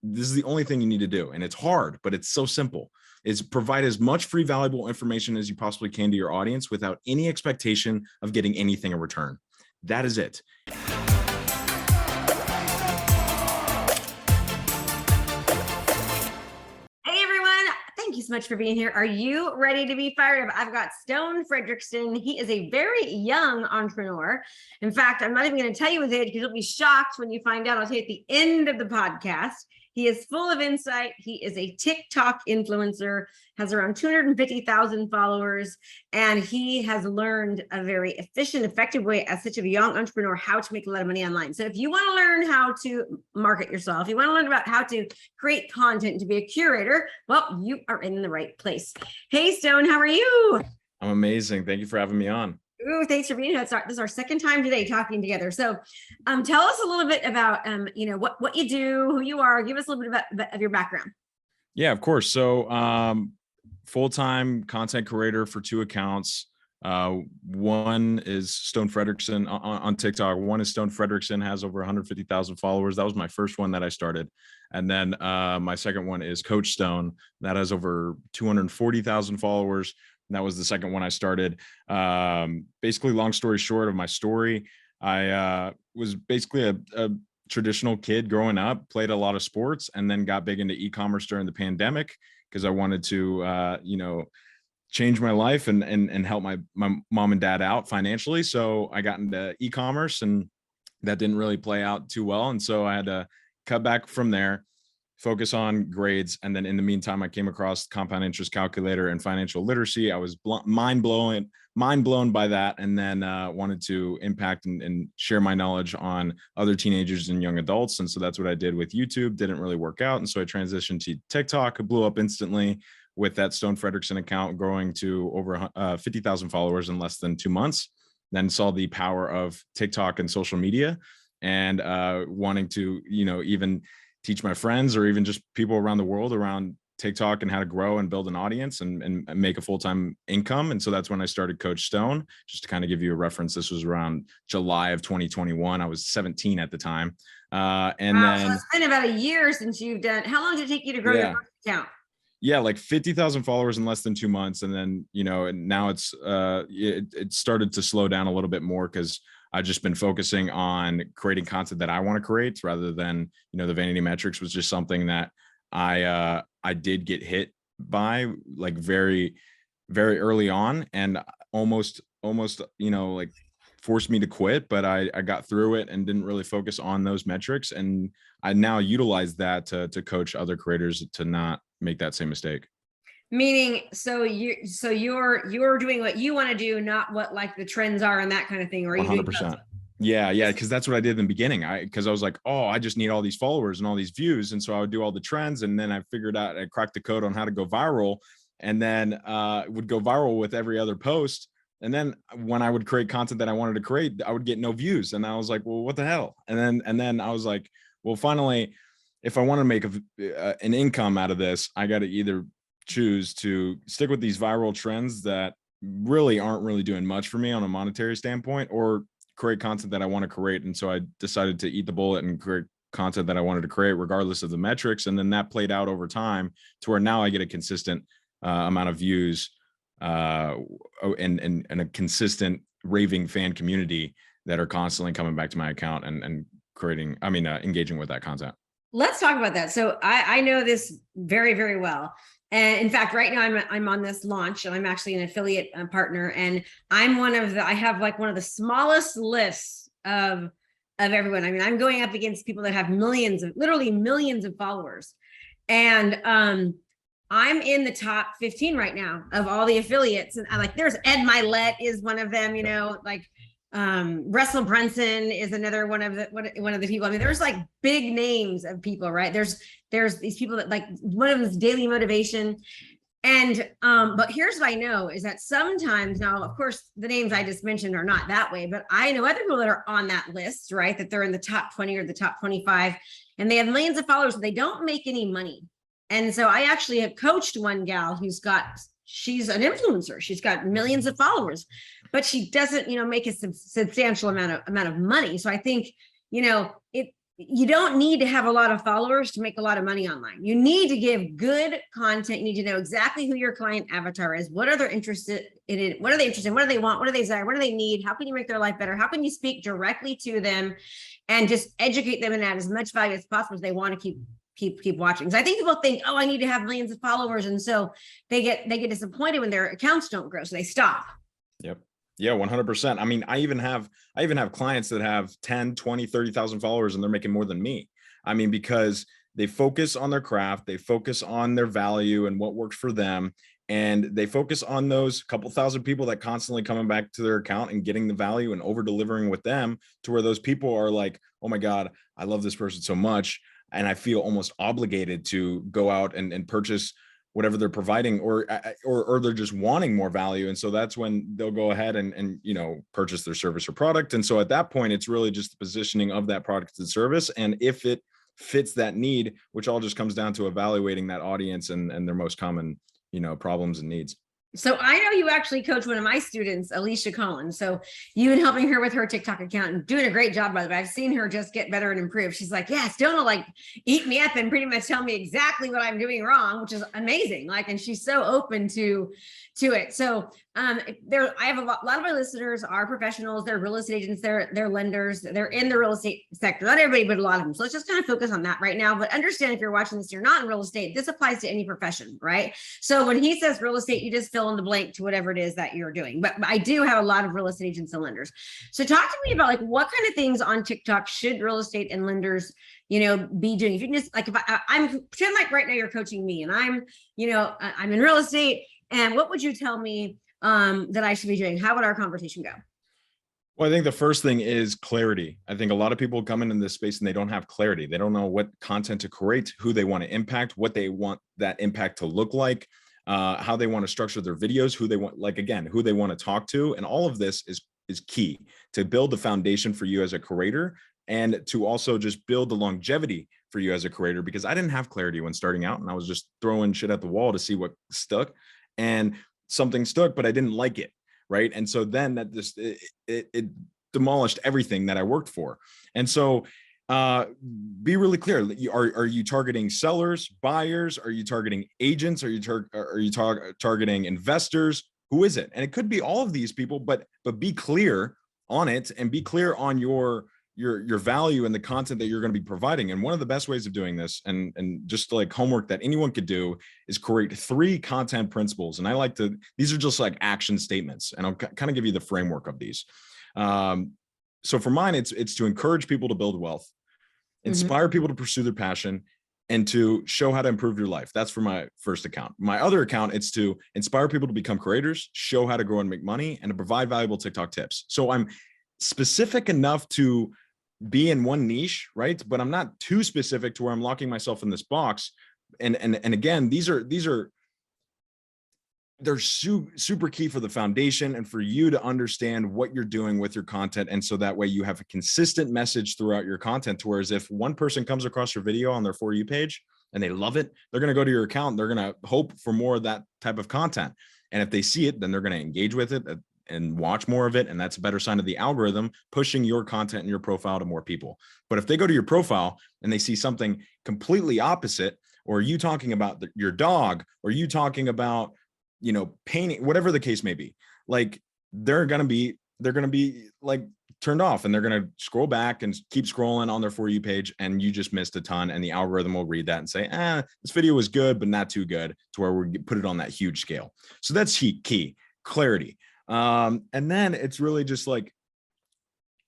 this is the only thing you need to do. And it's hard, but it's so simple. Is provide as much free, valuable information as you possibly can to your audience without any expectation of getting anything in return. That is it. Thank you so much for being here. Are you ready to be fired up? I've got Stone Fredrickson. He is a very young entrepreneur. In fact, I'm not even going to tell you his age because you'll be shocked when you find out. I'll tell you at the end of the podcast. He is full of insight. He is a TikTok influencer, has around 250,000 followers, and he has learned a very efficient, effective way as such a young entrepreneur how to make a lot of money online. So if you want to learn how to market yourself, you want to learn about how to create content, to be a curator, well, you are in the right place. Hey, Stone, how are you? I'm amazing. Thank you for having me on. Ooh, thanks for being here. This is our second time today talking together. So tell us a little bit about, what you do, who you are. Give us a little bit of your background. Yeah, of course. So full-time content creator for 2 accounts. One is Stone Fredrickson on TikTok. One is Stone Fredrickson, has over 150,000 followers. That was my first one that I started. And then my second one is Coach Stone. That has over 240,000 followers. And that was the second one I started. Basically, long story short of my story, I was basically a traditional kid growing up, played a lot of sports, and then got big into e-commerce during the pandemic because I wanted to, change my life and help my mom and dad out financially. So I got into e-commerce, and that didn't really play out too well. And so I had to cut back from there, focus on grades. And then in the meantime, I came across compound interest calculator and financial literacy. I was mind blown by that. And then wanted to impact and share my knowledge on other teenagers and young adults. And so that's what I did with YouTube. Didn't really work out. And so I transitioned to TikTok. It blew up instantly with that Stone Fredrickson account growing to over 50,000 followers in less than 2 months. Then saw the power of TikTok and social media, and wanting to, even teach my friends or even just people around the world around TikTok and how to grow and build an audience and make a full-time income. And so that's when I started Coach Stone. Just to kind of give you a reference, this was around July of 2021. I was 17 at the time. And wow, then so it's been about a year since you've done. How long did it take you to grow your account? Yeah, like 50,000 followers in less than 2 months. And then, and now it started to slow down a little bit more because I've just been focusing on creating content that I want to create rather than, the vanity metrics was just something that I did get hit by like very, very early on, and almost, like forced me to quit, but I got through it and didn't really focus on those metrics. And I now utilize that to coach other creators to not make that same mistake. Meaning, so you're doing what you want to do, not what like the trends are and that kind of thing. Or 100%. Yeah. Because that's what I did in the beginning. Because I was like, oh, I just need all these followers and all these views, and so I would do all the trends, and then I figured out, I cracked the code on how to go viral, and then would go viral with every other post. And then when I would create content that I wanted to create, I would get no views, and I was like, well, what the hell? And then I was like, well, finally, if I want to make an income out of this, I got to either choose to stick with these viral trends that really aren't really doing much for me on a monetary standpoint, or create content that I want to create. And so I decided to eat the bullet and create content that I wanted to create regardless of the metrics. And then that played out over time to where now I get a consistent amount of views and a consistent raving fan community that are constantly coming back to my account and engaging with that content. Let's talk about that. So I know this very, very well. And in fact, right now I'm on this launch, and I'm actually an affiliate partner, and I'm I have like one of the smallest lists of everyone. I mean, I'm going up against people that have literally millions of followers. And I'm in the top 15 right now of all the affiliates. And there's Ed Milet is one of them, Russell Brunson is another one of the people. I mean, there's like big names of people, right? There's these people that, like, one of them is Daily Motivation. And but here's what I know is that sometimes, now of course the names I just mentioned are not that way, but I know other people that are on that list, right? That they're in the top 20 or the top 25, and they have millions of followers, but they don't make any money. And so I actually have coached one gal she's an influencer. She's got millions of followers, but she doesn't, make a substantial amount of money. So I think, you don't need to have a lot of followers to make a lot of money online. You need to give good content. You need to know exactly who your client avatar is. What are they interested in? What are they interested in? What do they want? What do they desire? What do they need? How can you make their life better? How can you speak directly to them and just educate them and add as much value as possible if they want to keep watching? Because I think people think, oh, I need to have millions of followers, and so they get disappointed when their accounts don't grow, so they stop. Yep. Yeah, 100%. I mean, I even have clients that have 10, 20, 30,000 followers and they're making more than me. I mean, because they focus on their craft, they focus on their value and what works for them. And they focus on those couple thousand people that constantly coming back to their account and getting the value and over delivering with them, to where those people are like, oh my God, I love this person so much. And I feel almost obligated to go out and purchase whatever they're providing, or they're just wanting more value. And so that's when they'll go ahead and purchase their service or product. And so at that point, it's really just the positioning of that product and service. And if it fits that need, which all just comes down to evaluating that audience and their most common, problems and needs. So I know you actually coach one of my students, Alicia Collins. So you've been helping her with her TikTok account and doing a great job, by the way. I've seen her just get better and improve. She's like, yeah, still don't like eat me up and pretty much tell me exactly what I'm doing wrong, which is amazing. Like, and she's so open to it. So I have a lot of my listeners are professionals, they're real estate agents, they're lenders, they're in the real estate sector. Not everybody, but a lot of them. So let's just kind of focus on that right now. But understand, if you're watching this, you're not in real estate, this applies to any profession, right? So when he says real estate, you just fill in the blank to whatever it is that you're doing. But I do have a lot of real estate agents and lenders. So talk to me about like what kind of things on TikTok should real estate and lenders be doing? If you can just like, if I'm pretend like right now you're coaching me and I'm in real estate, and what would you tell me that I should be doing? How would our conversation go? Well, I think the first thing is clarity. I think a lot of people come in this space and they don't have clarity. They don't know what content to create, who they want to impact, what they want that impact to look like, how they want to structure their videos, who they want, like, again, who they want to talk to. And all of this is key to build the foundation for you as a creator, and to also just build the longevity for you as a creator, because I didn't have clarity when starting out and I was just throwing shit at the wall to see what stuck, and something stuck, but I didn't like it. Right. And so then that just, it demolished everything that I worked for. And so be really clear. Are you targeting sellers, buyers? Are you targeting agents? Are you targeting investors? Who is it? And it could be all of these people, but be clear on it, and be clear on your value and the content that you're going to be providing. And one of the best ways of doing this, and just like homework that anyone could do, is create 3 content principles. And these are just like action statements, and I'll kind of give you the framework of these. So for mine, it's to encourage people to build wealth, inspire people to pursue their passion, and to show how to improve your life. That's for my first account. My other account, it's to inspire people to become creators, show how to grow and make money, and to provide valuable TikTok tips. So I'm specific enough to be in one niche, right? But I'm not too specific to where I'm locking myself in this box. And again, they're super key for the foundation and for you to understand what you're doing with your content. And so that way you have a consistent message throughout your content. Whereas if one person comes across your video on their For You page and they love it, they're going to go to your account. They're going to hope for more of that type of content. And if they see it, then they're going to engage with it and watch more of it. And that's a better sign of the algorithm pushing your content and your profile to more people. But if they go to your profile and they see something completely opposite, or you talking about your dog, or you talking about, painting, whatever the case may be, like they're going to be like turned off, and they're going to scroll back and keep scrolling on their For You page. And you just missed a ton. And the algorithm will read that and say, this video was good, but not too good, to where we put it on that huge scale. So that's key clarity. And then it's really just like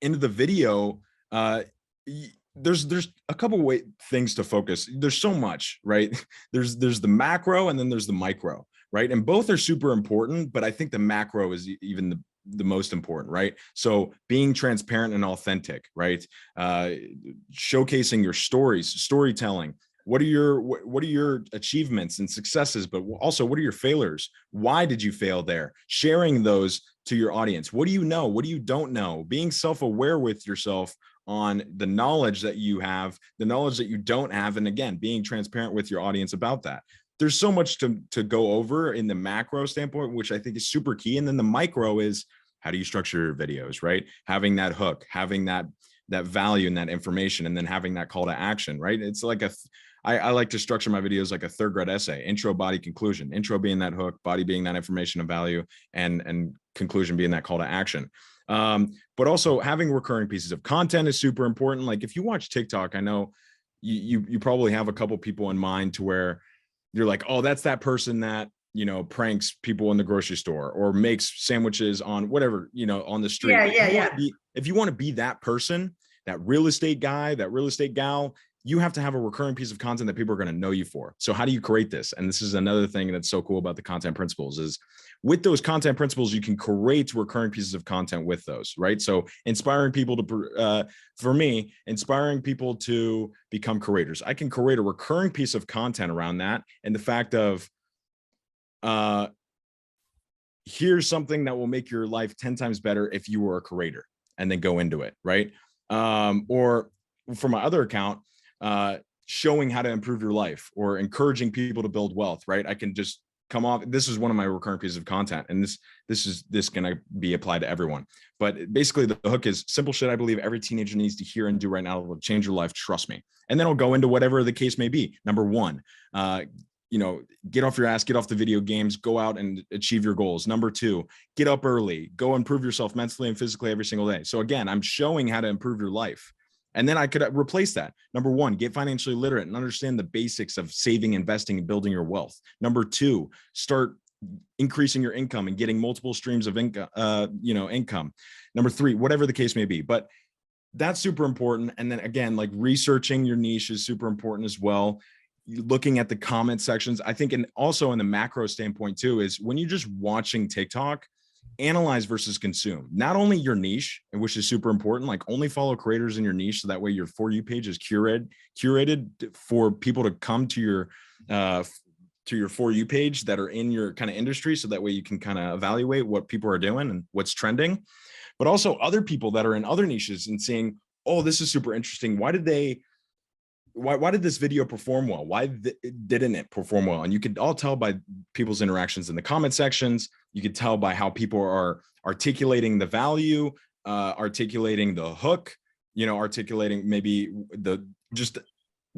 into the video, there's a couple things to focus. There's so much, right? There's the macro, and then there's the micro, right? And both are super important, but I think the macro is even the most important, right? So being transparent and authentic, right? Showcasing your storytelling. What are your achievements and successes, but also what are your failures? Why did you fail there? Sharing those to your audience. What do you know? What do you don't know? Being self-aware with yourself on the knowledge that you have, the knowledge that you don't have. And again, being transparent with your audience about that. There's so much to go over in the macro standpoint, which I think is super key. And then the micro is, how do you structure your videos, right? Having that hook, having that that value and that information, and then having that call to action, right? It's like I like to structure my videos like a third grade essay: intro, body, conclusion. Intro being that hook, body being that information of value, and conclusion being that call to action. But also having recurring pieces of content is super important. Like if you watch TikTok, I know you probably have a couple people in mind to where you're like, oh, that's that person that, you know, pranks people in the grocery store or makes sandwiches on whatever, you know, on the street. Yeah. If you want to be that person, that real estate guy, that real estate gal, you have to have a recurring piece of content that people are going to know you for. So how do you create this? And this is another thing that's so cool about the content principles is with those content principles, you can create recurring pieces of content with those, right? So inspiring people to, for me, inspiring people to become creators. I can create a recurring piece of content around that. And the fact of, here's something that will make your life 10 times better if you were a creator, and then go into it, right? Or for my other account, showing how to improve your life or encouraging people to build wealth, right? I can just come off. This is one of my recurrent pieces of content, and this going to be applied to everyone. But basically the hook is simple shit I believe every teenager needs to hear and do right now will change your life. Trust me. And then I'll go into whatever the case may be. Number one, you know, get off your ass, get off the video games, go out and achieve your goals. Number two, get up early, go improve yourself mentally and physically every single day. So again, I'm showing how to improve your life. And then I could replace that. Number one, get financially literate and understand the basics of saving, investing, and building your wealth. Number two, start increasing your income and getting multiple streams of income, income. Number three, whatever the case may be. But that's super important. And then again, like researching your niche is super important as well. Looking at the comment sections, I think, and also in the macro standpoint too, is when you're just watching TikTok, analyze versus consume. Not only your niche, which is super important, like only follow creators in your niche, so that way your For You page is curated for people to come to your For You page that are in your kind of industry, so that way you can kind of evaluate what people are doing and what's trending. But also other people that are in other niches and seeing, oh, this is super interesting. Why did this video perform well? Why didn't it perform well? And you could all tell by people's interactions in the comment sections. You could tell by how people are articulating the value, articulating the hook, you know, articulating maybe the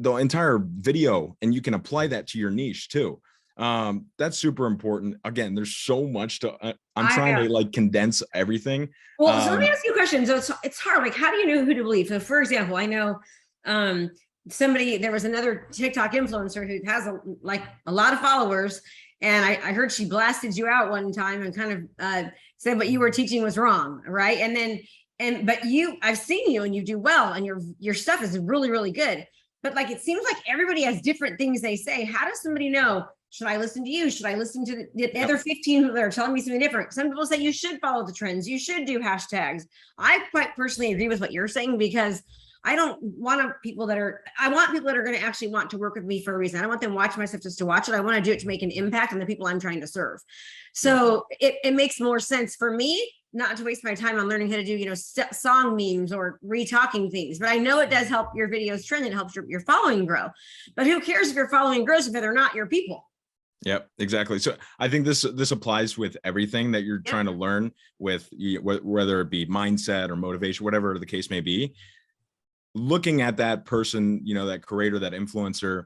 entire video, and you can apply that to your niche too. That's super important. Again, there's so much to, I'm trying to like condense everything. Well, so let me ask you a question. So it's hard. Like, how do you know who to believe? So for example, I know, there was another TikTok influencer who has a lot of followers, and I heard she blasted you out one time and kind of said what you were teaching was wrong, right? But I've seen you and you do well, and your stuff is really, really good. But like, it seems like everybody has different things they say. How does somebody know? Should I listen to you? Should I listen to the other 15 who are telling me something different? Some people say you should follow the trends. You should do hashtags. I quite personally agree with what you're saying, because I don't want people that are going to actually want to work with me for a reason. I don't want them watching my stuff just to watch it. I want to do it to make an impact on the people I'm trying to serve. So it makes more sense for me not to waste my time on learning how to do, song memes or retalking things. But I know it does help your videos trend. It helps your following grow. But who cares if your following grows if they're not your people? Yep, exactly. So I think this applies with everything that you're trying to learn with, whether it be mindset or motivation, whatever the case may be. Looking at that person, that creator, that influencer,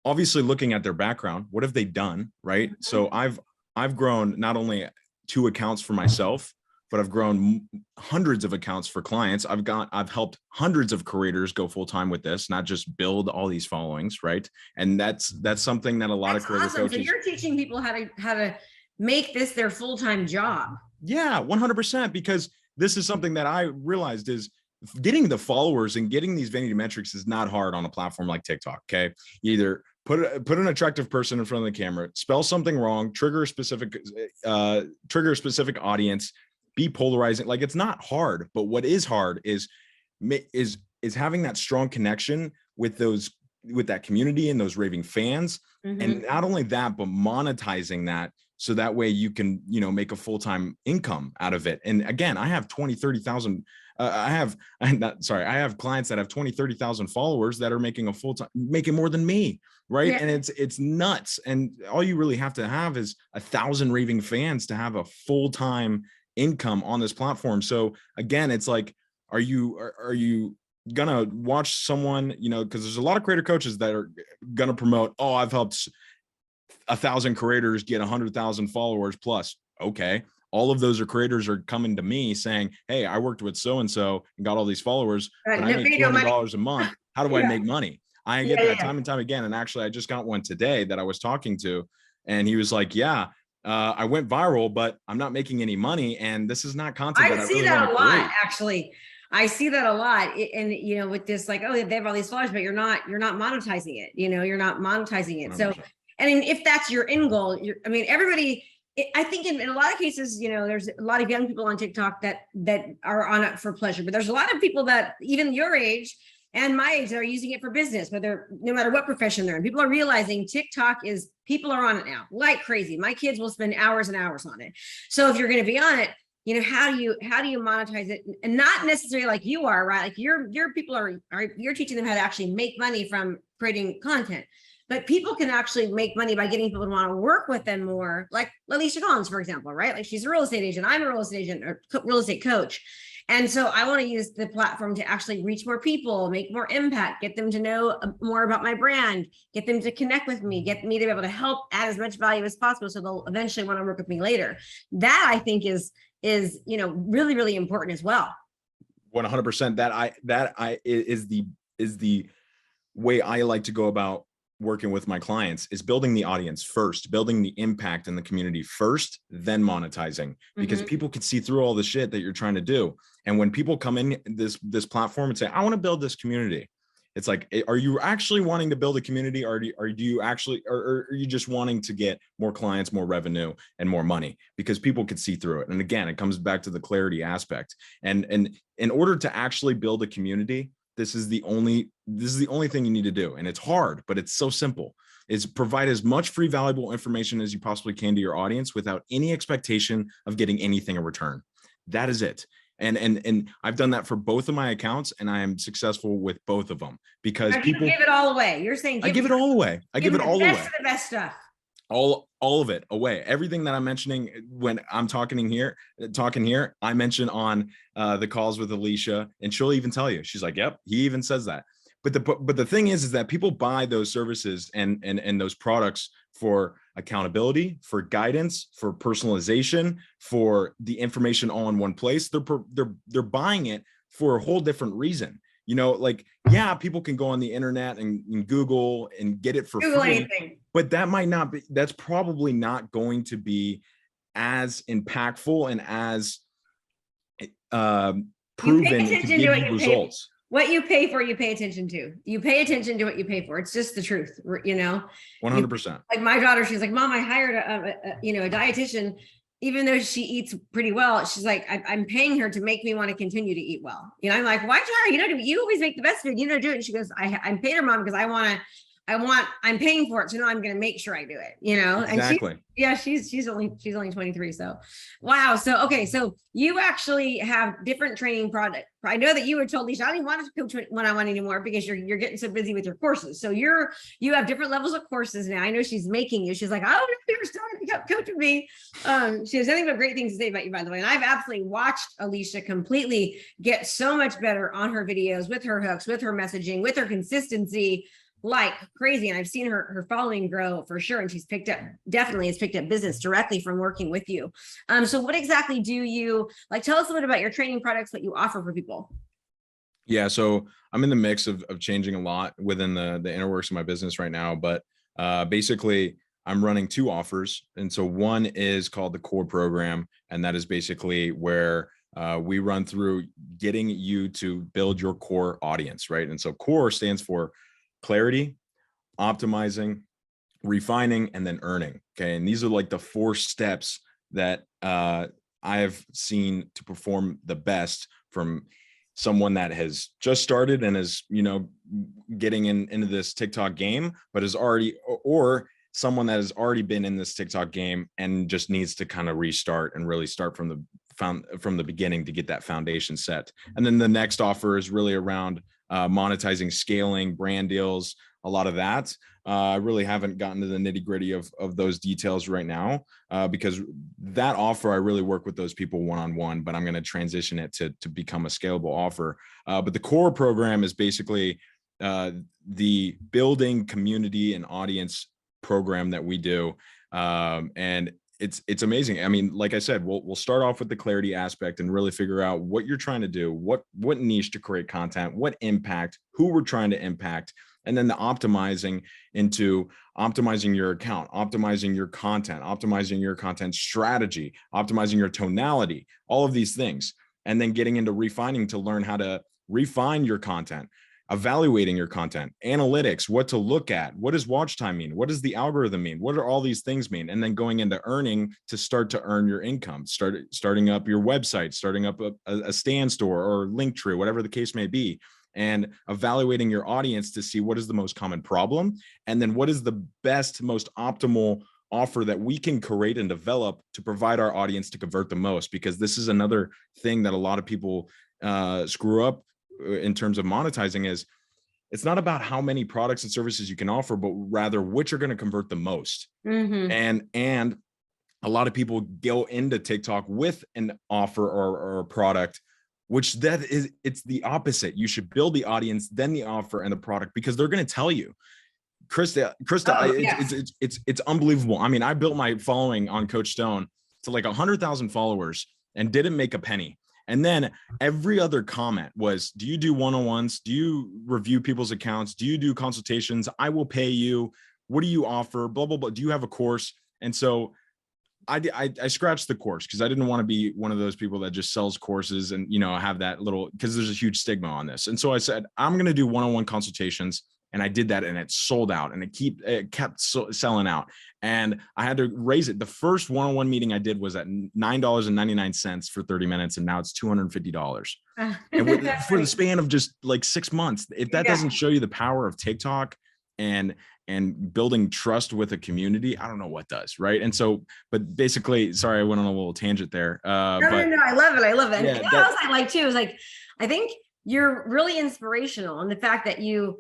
obviously looking at their background, what have they done, right? So I've grown not only 2 accounts for myself, but I've grown hundreds of accounts for clients. I've helped hundreds of creators go full-time with this, not just build all these followings, right? And that's something that a lot of creator coaches. So you're teaching people how to make this their full-time job. Yeah, 100%, because this is something that I realized is getting the followers and getting these vanity metrics is not hard on a platform like TikTok. Okay. You either put an attractive person in front of the camera, spell something wrong, trigger a specific audience, be polarizing. Like, it's not hard, but what is hard is having that strong connection with that community and those raving fans. Mm-hmm. And not only that, but monetizing that. So that way you can, make a full-time income out of it. And again, I have 20, 30,000. I have clients that have 20, 30,000 followers that are making making more than me. Right. Yeah. And it's nuts. And all you really have to have is 1,000 raving fans to have a full-time income on this platform. So again, it's like, are you gonna watch someone, you know, because there's a lot of creator coaches that are gonna promote, oh, I've helped 1,000 creators get 100,000 followers plus. Okay, all of those creators are coming to me saying, hey, I worked with so and so and got all these followers, but I make $200 a month. How do I make money? I get that time and time again. And actually, I just got one today that I was talking to, and he was like, yeah, I went viral, but I'm not making any money, and this is not content that I see really that want a to lot, create. actually. I see that a lot. And, you know, with this, like, oh, they have all these followers, but you're not monetizing it. You know, you're not monetizing it. 100%. So, I mean, if that's your end goal, I mean, everybody, I think in a lot of cases, you know, there's a lot of young people on TikTok that are on it for pleasure, but there's a lot of people that even your age and my age that are using it for business, whether, no matter what profession they're in. People are realizing TikTok is, people are on it now like crazy. My kids will spend hours and hours on it. So if you're going to be on it, you know, how do you monetize it? And not necessarily like you are, right? Like your people are you're teaching them how to actually make money from creating content. But people can actually make money by getting people to want to work with them more, like Alicia Collins, for example, right? Like, she's a real estate agent. I'm a real estate agent or real estate coach. And so I want to use the platform to actually reach more people, make more impact, get them to know more about my brand, get them to connect with me, get me to be able to help add as much value as possible, so they'll eventually want to work with me later. That, I think, is, you know, really, really important as well. 100%. That is the way I like to go about working with my clients, is building the audience first, building the impact in the community first, then monetizing, because people can see through all the shit that you're trying to do. And when people come in this platform and say, I want to build this community, it's like, are you actually wanting to build a community, or do you actually, or are you just wanting to get more clients, more revenue, and more money? Because people could see through it. And again, it comes back to the clarity aspect. And in order to actually build a community, this is the only thing you need to do. And it's hard, but it's so simple. Is provide as much free, valuable information as you possibly can to your audience without any expectation of getting anything in return. That is it. And I've done that for both of my accounts, and I am successful with both of them, because people give it all away. You're saying I give it all away. I give it all away. The best stuff. All of it away. Everything that I'm mentioning when I'm talking here, I mention on the calls with Alicia, and she'll even tell you. She's like, "Yep," he even says that. But the thing is that people buy those services and those products for accountability, for guidance, for personalization, for the information all in one place. They're buying it for a whole different reason. You know, like, yeah, people can go on the internet and Google and get it for free, anything. But that might not be, that's probably not going to be as impactful and as proven to give you results. What you pay for, you pay attention to. You pay attention to what you pay for. It's just the truth, you know. 100%. Like my daughter, she's like, Mom, I hired a dietitian. Even though she eats pretty well, she's like, I'm paying her to make me want to continue to eat well. You know, I'm like, why'd you hire her? You know, you always make the best food. You know, do it. And she goes, I'm paying her, Mom, because I'm paying for it. So now I'm going to make sure I do it, you know? Exactly. And she's only 23. So, wow. So, okay. So you actually have different training products. I know that you were told, Lisa, I don't even want to coach one-on-one anymore because you're getting so busy with your courses. So you have different levels of courses now. I know she's making you. She's like, oh, you're starting to coach with me. She has nothing but great things to say about you, by the way. And I've absolutely watched Alicia completely get so much better on her videos, with her hooks, with her messaging, with her consistency, like crazy. And I've seen her following grow for sure. And she's definitely has picked up business directly from working with you. So what exactly do you like? Tell us a bit about your training products, what you offer for people. Yeah. So I'm in the mix of changing a lot within the inner works of my business right now, but basically I'm running two offers. And so one is called the core program. And that is basically where we run through getting you to build your core audience, right? And so core stands for clarity, optimizing, refining, and then earning. Okay. And these are like the 4 steps that I have seen to perform the best from someone that has just started and is, you know, getting into this TikTok game, but is already, or someone that has already been in this TikTok game and just needs to kind of restart and really start from the beginning to get that foundation set. And then the next offer is really around monetizing, scaling, brand deals, a lot of that. I really haven't gotten to the nitty gritty of those details right now, because that offer, I really work with those people one-on-one, but I'm going to transition it to become a scalable offer. But the core program is basically the building community and audience program that we do. And it's amazing. I mean, like I said, we'll start off with the clarity aspect and really figure out what you're trying to do, what niche to create content, what impact, who we're trying to impact, and then the optimizing into optimizing your account, optimizing your content strategy, optimizing your tonality, all of these things, and then getting into refining to learn how to refine your content, evaluating your content, analytics, what to look at, what does watch time mean, what does the algorithm mean, what do all these things mean, and then going into earning to start to earn your income, starting up your website, starting up a stand store or Linktree, whatever the case may be, and evaluating your audience to see what is the most common problem, and then what is the best, most optimal offer that we can create and develop to provide our audience to convert the most. Because this is another thing that a lot of people screw up in terms of monetizing, is it's not about how many products and services you can offer, but rather which are going to convert the most. And a lot of people go into TikTok with an offer or a product, which it's the opposite. You should build the audience, then the offer and the product, because they're going to tell you. Krista, it's unbelievable. I mean, I built my following on Coach Stone to like 100,000 followers and didn't make a penny. And then every other comment was, do you do one-on-ones? Do you review people's accounts? Do you do consultations? I will pay you. What do you offer? Blah, blah, blah. Do you have a course? And so I scratched the course because I didn't want to be one of those people that just sells courses and, have that little, because there's a huge stigma on this. And so I said, I'm going to do one-on-one consultations. And I did that and it sold out and it kept selling out. And I had to raise it. The first one-on-one meeting I did was at $9.99 for 30 minutes. And now it's $250. And for the span of just like 6 months, if that doesn't show you the power of TikTok and building trust with a community, I don't know what does, right? And so, but basically, sorry, I went on a little tangent there. No, I love it. I love it. Yeah, and what else I like too is like, I think you're really inspirational in the fact that you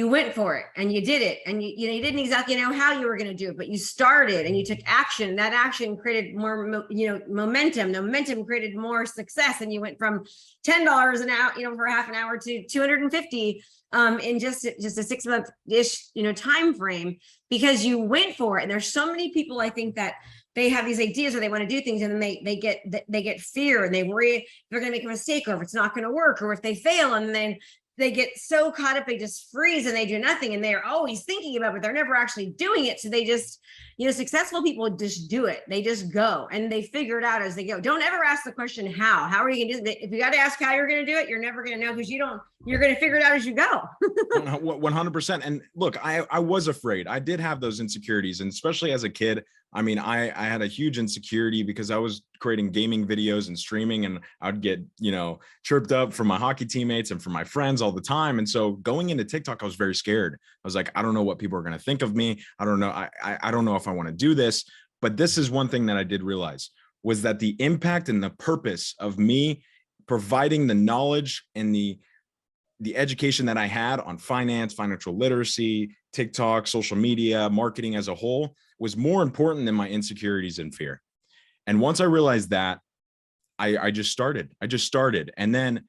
went for it and you did it, and you didn't exactly know how you were going to do it, but you started and you took action. That action created more, momentum. The momentum created more success, and you went from $10 an hour, for half an hour to $250 in just a 6 month ish, time frame, because you went for it. And there's so many people, I think, that they have these ideas or they want to do things, and then they get fear, and they worry they're going to make a mistake, or if it's not going to work, or if they fail, and then they get so caught up, they just freeze and they do nothing, and they're always thinking about it, but they're never actually doing it. So they just, successful people just do it. They just go and they figure it out as they go. Don't ever ask the question, how are you going to do it? If you got to ask how you're going to do it, you're never going to know, because you're going to figure it out as you go. 100%. And look, I was afraid. I did have those insecurities, and especially as a kid. I mean, I had a huge insecurity because I was creating gaming videos and streaming, and I'd get, chirped up from my hockey teammates and from my friends all the time. And so going into TikTok, I was very scared. I was like, I don't know what people are going to think of me. I don't know. I don't know if I want to do this. But this is one thing that I did realize, was that the impact and the purpose of me providing the knowledge and the education that I had on finance, financial literacy, TikTok, social media, marketing as a whole, was more important than my insecurities and fear. And once I realized that, I just started. And then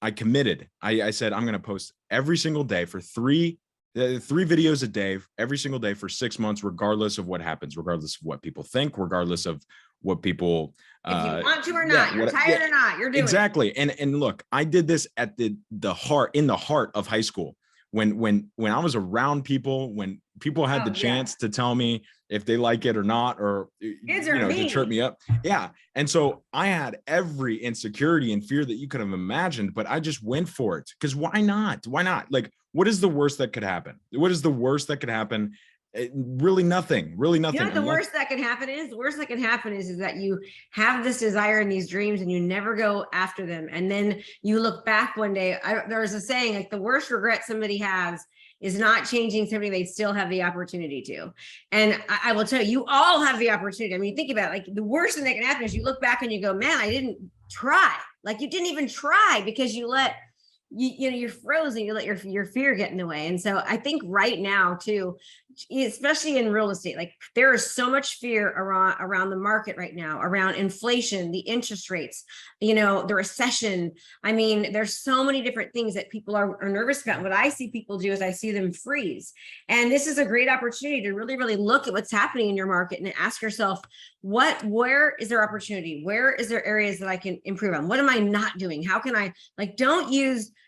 I committed. I said, I'm going to post every single day for three videos a day, every single day for 6 months, regardless of what happens, regardless of what people think, regardless of what people, if you want to or not, you're tired or not, you're doing exactly. And look, I did this at the heart of high school. When I was around people, when people had the chance to tell me if they like it or not, or to chirp me up. Yeah. And so I had every insecurity and fear that you could have imagined, but I just went for it. Because why not? Like, what is the worst that could happen? Really nothing. The worst that can happen is that you have this desire and these dreams, and you never go after them. And then you look back one day. There's a saying, like, the worst regret somebody has is not changing something they still have the opportunity to. And I will tell you, you all have the opportunity. I mean, think about it. Like, the worst thing that can happen is you look back and you go, man, I didn't try. Like, you didn't even try, because you're frozen. You let your fear get in the way. And so I think right now too, especially in real estate, like there is so much fear around the market right now, around inflation, the interest rates, the recession. I mean, there's so many different things that people are nervous about. What I see people do is I see them freeze. And this is a great opportunity to really, really look at what's happening in your market and ask yourself, where is there opportunity? Where is there areas that I can improve on? What am I not doing? How can I,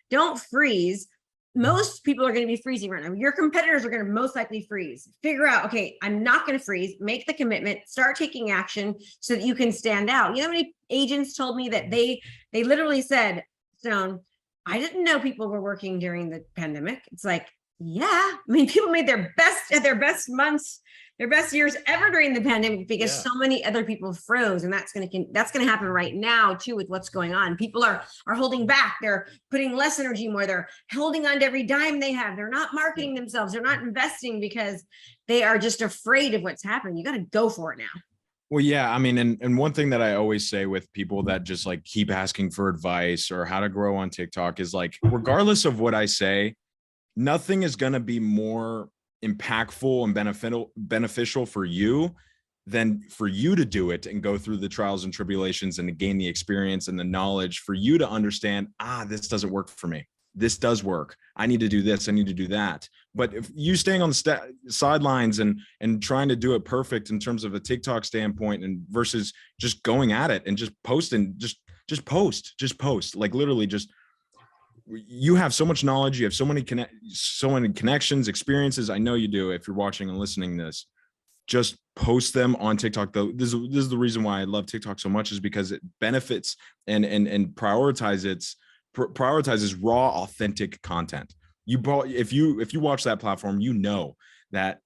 don't freeze. Most people are going to be freezing right now. Your competitors are going to most likely freeze. Figure out, okay, I'm not going to freeze. Make the commitment, start taking action so that you can stand out. You know how many agents told me that they literally said, Stone, I didn't know people were working during the pandemic. It's like, yeah, I mean, people made their best months, their best years ever during the pandemic because so many other people froze, and that's going to happen right now too with what's going on. People are holding back. They're putting less energy more. They're holding on to every dime they have. They're not marketing themselves. They're not investing because they are just afraid of what's happening. You got to go for it now. Well, yeah, I mean, and one thing that I always say with people that just like keep asking for advice or how to grow on TikTok is like, regardless of what I say, nothing is going to be more impactful and beneficial for you than for you to do it and go through the trials and tribulations and to gain the experience and the knowledge for you to understand, this doesn't work for me. This does work. I need to do this. I need to do that. But if you staying on the sidelines and trying to do it perfect in terms of a TikTok standpoint and versus just going at it and just posting, just post, like literally just, you have so much knowledge. You have so many connections, experiences. I know you do. If you're watching and listening to this, just post them on TikTok. Though this is the reason why I love TikTok so much, is because it benefits and prioritizes raw, authentic content. If you watch that platform, that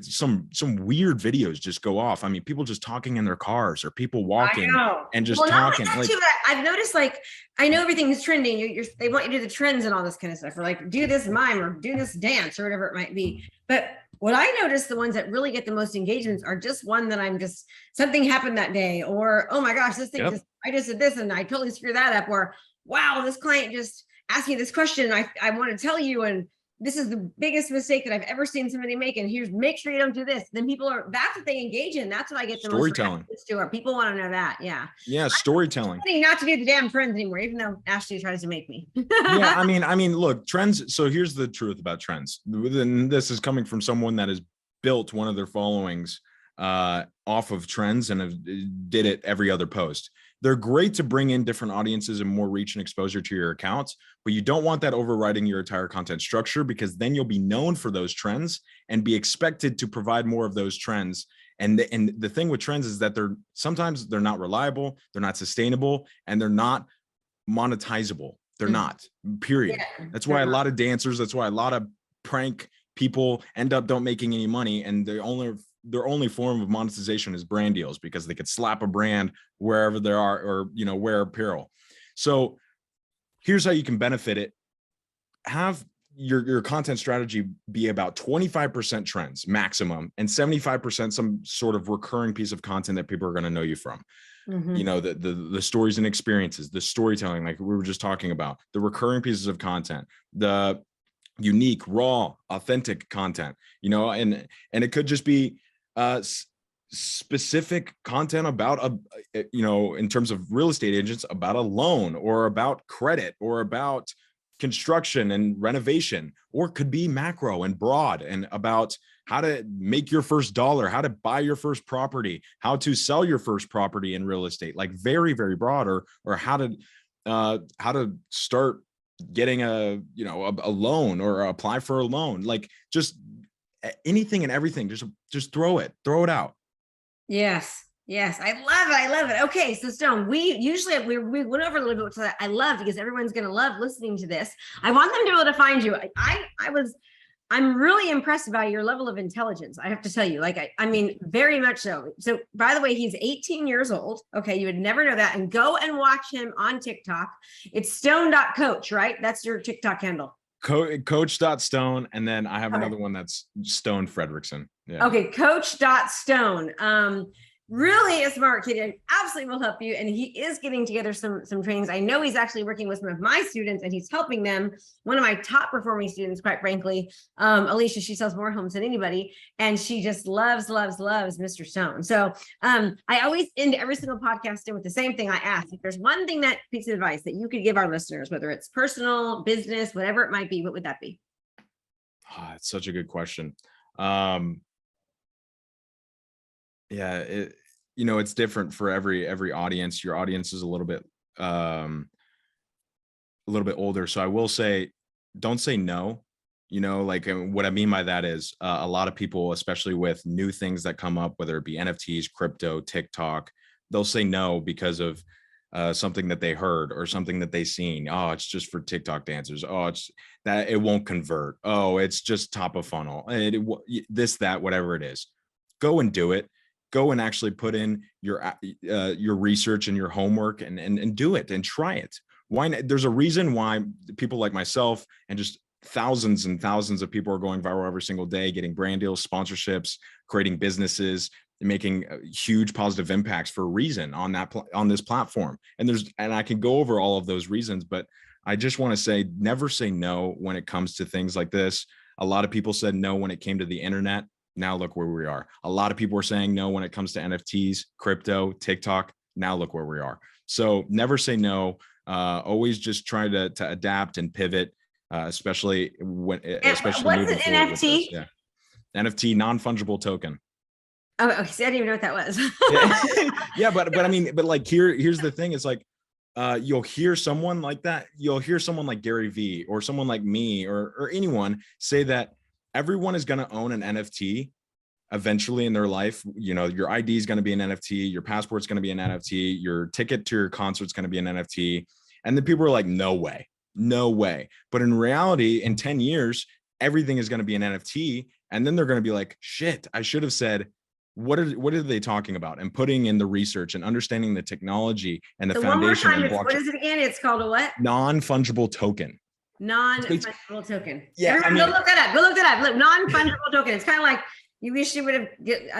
some weird videos just go off. I mean, people just talking in their cars or people walking and just talking. Like, I've noticed, like, I know everything is trending. They want you to do the trends and all this kind of stuff, or like do this mime or do this dance or whatever it might be. But what I noticed, the ones that really get the most engagements are just one that something happened that day, or, oh my gosh, this thing I just did this and I totally screwed that up, or wow, this client just asked me this question. I want to tell you, and this is the biggest mistake that I've ever seen somebody make. And make sure you don't do this. Then that's what they engage in. That's what I get the storytelling to. People want to know that. Yeah. Yeah. Storytelling. I'm not to do the damn trends anymore, even though Ashley tries to make me. Yeah. I mean, look, trends. So here's the truth about trends. And this is coming from someone that has built one of their followings off of trends and did it every other post. They're great to bring in different audiences and more reach and exposure to your accounts, but you don't want that overriding your entire content structure, because then you'll be known for those trends and be expected to provide more of those trends. And the thing with trends is that sometimes they're not reliable, they're not sustainable, and they're not monetizable. They're not, period. Yeah, that's why a lot of dancers, that's why a lot of prank people end up don't making any money. And their only form of monetization is brand deals, because they could slap a brand wherever they are, or, wear apparel. So here's how you can benefit it. Have your content strategy be about 25% trends maximum and 75% some sort of recurring piece of content that people are going to know you from. Mm-hmm. The stories and experiences, the storytelling, like we were just talking about, the recurring pieces of content, the unique, raw, authentic content, and it could just be specific content about in terms of real estate agents, about a loan or about credit or about construction and renovation, or it could be macro and broad and about how to make your first dollar, how to buy your first property, how to sell your first property in real estate, like very, very broad, or how to start getting a loan or apply for a loan, like just anything and everything. Just throw it out. Yes. I love it. Okay. So Stone, we went over a little bit, so I love, because everyone's going to love listening to this. I want them to be able to find you. I'm really impressed by your level of intelligence. I have to tell you, I mean, very much so. So by the way, he's 18 years old. Okay. You would never know that. And go and watch him on TikTok. It's stone.coach, right? That's your TikTok handle. Coach.stone. And then I have another one that's Stone Fredrickson. Yeah. Okay. Coach.stone. Really a smart kid, and absolutely will help you. And he is getting together some trainings. I know he's actually working with some of my students, and he's helping them. One of my top performing students, quite frankly, Alicia, she sells more homes than anybody, and she just loves Mr. Stone. So I always end every single podcast with the same thing I ask. If there's one thing, that piece of advice that you could give our listeners, whether it's personal, business, whatever it might be, what would that be? It's such a good question. Yeah, it's different for every audience. Your audience is a little bit older. So I will say, don't say no. Like, what I mean by that is a lot of people, especially with new things that come up, whether it be NFTs, crypto, TikTok, they'll say no because of something that they heard or something that they seen. Oh, it's just for TikTok dancers. Oh, it's that it won't convert. Oh, it's just top of funnel. This, that, whatever it is. Go and do it. Go and actually put in your research and your homework and do it and try it. Why? There's a reason why people like myself and just thousands and thousands of people are going viral every single day, getting brand deals, sponsorships, creating businesses, making huge positive impacts for a reason on this platform. And I can go over all of those reasons, but I just want to say, never say no when it comes to things like this. A lot of people said no when it came to the internet. Now look where we are. A lot of people are saying no when it comes to NFTs, crypto, TikTok. Now look where we are. So never say no. Always just try to adapt and pivot, especially what's an NFT? Yeah. NFT, non-fungible token. Oh, okay. See, I didn't even know what that was. Yeah, but I mean, but like here's the thing. It's like you'll hear someone like that. You'll hear someone like Gary Vee or someone like me or anyone say that everyone is going to own an NFT eventually in their life. Your ID is going to be an NFT, your passport's going to be an NFT, your ticket to your concert's going to be an NFT. And then people are like, no way. But in reality, in 10 years, everything is going to be an NFT. And then they're going to be like, shit, I should have said, what are they talking about? And putting in the research and understanding the technology and the foundation. One more time, what is it again? It's called a what? Non-fungible token. Non-fungible token. Yeah, everyone, go look that up. Look, non-fungible token. It's kind of like you wish you would have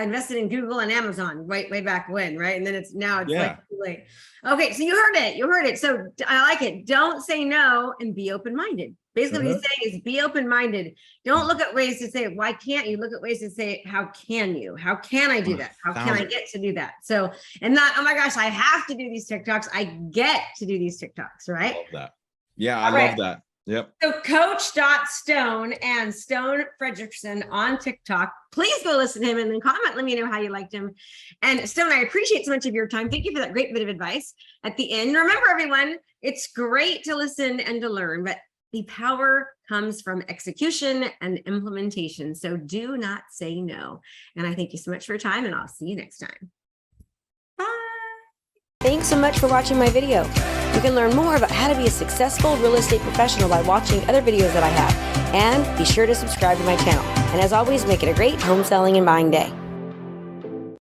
invested in Google and Amazon way back when, right? And then it's like too late. Okay, so you heard it. So I like it. Don't say no and be open-minded. Basically, what he's saying is be open-minded. Don't look at ways to say, why can't you? Look at ways to say, how can you? How can I do that? How can I get to do that? So, and not, oh my gosh, I have to do these TikToks. I get to do these TikToks, right? I love that. Yeah, I love that. Yep. So Coach.Stone and Stone Fredrickson on TikTok. Please go listen to him and then comment. Let me know how you liked him. And Stone, I appreciate so much of your time. Thank you for that great bit of advice at the end. Remember, everyone, it's great to listen and to learn, but the power comes from execution and implementation. So do not say no. And I thank you so much for your time, and I'll see you next time. Bye. Thanks so much for watching my video. You can learn more about how to be a successful real estate professional by watching other videos that I have. And be sure to subscribe to my channel. And as always, make it a great home selling and buying day.